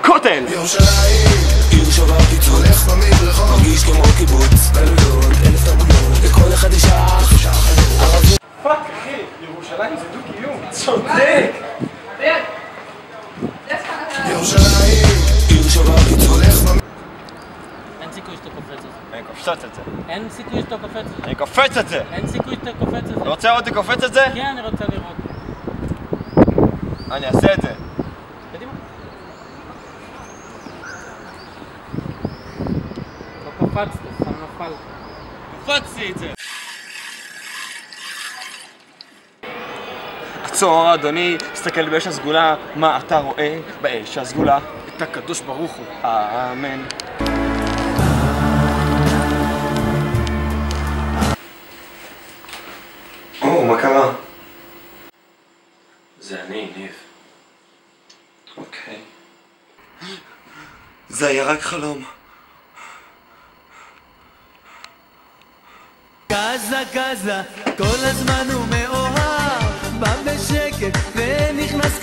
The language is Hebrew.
הכותל! ירושלים, עיר שובר פיצוץ, הולך במדרחוב, מרגיש כמו קיבוץ, גלויות, 1000 תרבויות, לכל אחד יש אח, ערבי. פאק אחי, ירושלים זה דו-קיום, צודק! ירושלים, עיר שובר פיצוץ, הולך במדרחוב. אין סיכוי שאתה קופץ את זה. אני קופץ את זה. אין סיכוי שאתה קופץ את זה. אני קופץ את זה! אין סיכוי שאתה קופץ את זה. אתה רוצה לראות אותי קופץ את זה? כן, אני רוצה לראות. אני אעשה את זה. קדימה. לא קפצת, סתם נפל. קופצתי את זה! עצור אדוני, תסתכל באש הסגולה, מה אתה רואה באש הסגולה? את הקדוש ברוך הוא, אמן. מה קרה? זה אני, ניב. אוקיי. זה היה רק חלום. גזה גזה, כל הזמן הוא מאוהב, בא בשקט ונכנס